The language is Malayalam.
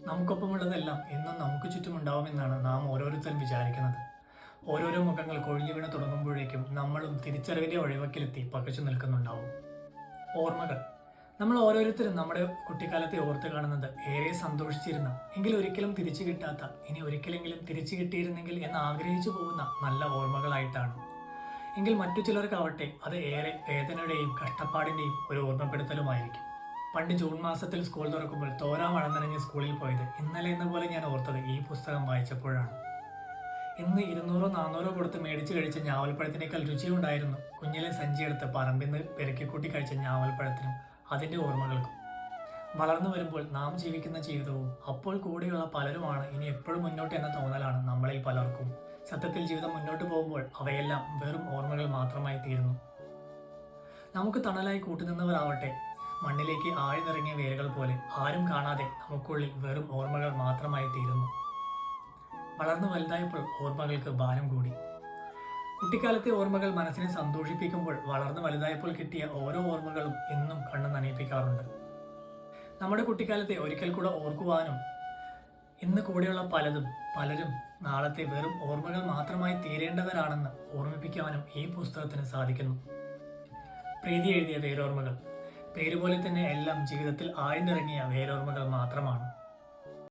നമുക്കൊപ്പമുള്ളതെല്ലാം എന്നും നമുക്ക് ചുറ്റുമുണ്ടാവുമെന്നാണ് നാം ഓരോരുത്തരും വിചാരിക്കുന്നത്. ഓരോരോ മുഖങ്ങൾ കൊഴിഞ്ഞു വീണ് തുടങ്ങുമ്പോഴേക്കും നമ്മളും തിരിച്ചറിവിന്റെ വഴിവക്കിലെത്തി പകച്ചു നിൽക്കുന്നുണ്ടാവും. ഓർമ്മകൾ. നമ്മൾ ഓരോരുത്തരും നമ്മുടെ കുട്ടിക്കാലത്തെ ഓർത്ത് കാണുന്നത് ഏറെ സന്തോഷിച്ചിരുന്ന, എങ്കിൽ ഒരിക്കലും തിരിച്ചു കിട്ടാത്ത, ഇനി ഒരിക്കലെങ്കിലും തിരിച്ചു കിട്ടിയിരുന്നെങ്കിൽ എന്ന് ആഗ്രഹിച്ചു പോകുന്ന നല്ല ഓർമ്മകളായിട്ടാണ്. എങ്കിൽ മറ്റു ചിലർക്കാവട്ടെ അത് ഏറെ വേദനയുടെയും കഷ്ടപ്പാടിന്റെയും ഒരു ഓർമ്മപ്പെടുത്തലുമായിരിക്കും. പണ്ട് ജൂൺ മാസത്തിൽ സ്കൂൾ തുറക്കുമ്പോൾ തോരാ മഴ നനഞ്ഞ് സ്കൂളിൽ പോയത് ഇന്നലെ എന്ന പോലെ ഞാൻ ഓർത്തത് ഈ പുസ്തകം വായിച്ചപ്പോഴാണ്. ഇന്ന് 200-400 കൊടുത്ത് മേടിച്ചു കഴിച്ച ഞാവൽപ്പഴത്തിനേക്കാൾ രുചിയുണ്ടായിരുന്നു കുഞ്ഞിലെ സഞ്ചിയെടുത്ത് പറമ്പിന്ന് പെരക്കിക്കൂട്ടി കഴിച്ച ഞാവൽപ്പഴത്തിനും അതിൻ്റെ ഓർമ്മകൾക്കും. വളർന്നു വരുമ്പോൾ നാം ജീവിക്കുന്ന ജീവിതവും അപ്പോൾ കൂടെയുള്ള പലരുമാണ് ഇനി എപ്പോഴും മുന്നോട്ട് എന്ന തോന്നലാണ് നമ്മളിൽ പലർക്കും. സത്യത്തിൽ ജീവിതം മുന്നോട്ട് പോകുമ്പോൾ അവയെല്ലാം വെറും ഓർമ്മകൾ മാത്രമായി തീരുന്നു. നമുക്ക് തണലായി കൂട്ടുനിന്നവരാവട്ടെ മണ്ണിലേക്ക് ആഴ്ന്നിറങ്ങിയ വേരുകൾ പോലെ ആരും കാണാതെ നമുക്കുള്ളിൽ വെറും ഓർമ്മകൾ മാത്രമായി തീരുന്നു. വളർന്നു വലുതായപ്പോൾ ഓർമ്മകൾക്ക് ഭാരം കൂടി. കുട്ടിക്കാലത്തെ ഓർമ്മകൾ മനസ്സിനെ സന്തോഷിപ്പിക്കുമ്പോൾ വളർന്നു വലുതായപ്പോൾ കിട്ടിയ ഓരോ ഓർമ്മകളും എന്നും കണ്ണു നനയിപ്പിക്കാറുണ്ട്. നമ്മുടെ കുട്ടിക്കാലത്തെ ഒരിക്കൽ കൂടെ ഓർക്കുവാനും ഇന്ന് കൂടെയുള്ള പലരും നാളത്തെ വെറും ഓർമ്മകൾ മാത്രമായി തീരേണ്ടവരാണെന്ന് ഓർമ്മിപ്പിക്കുവാനും ഈ പുസ്തകത്തിന് സാധിക്കുന്നു. പ്രീതി എഴുതിയ വേരോർമ്മകൾ. പേരുപോലെ തന്നെ എല്ലാം ജീവിതത്തിൽ ആഴ്ന്നിറങ്ങിയ വേരോർമ്മകൾ മാത്രമാണ്.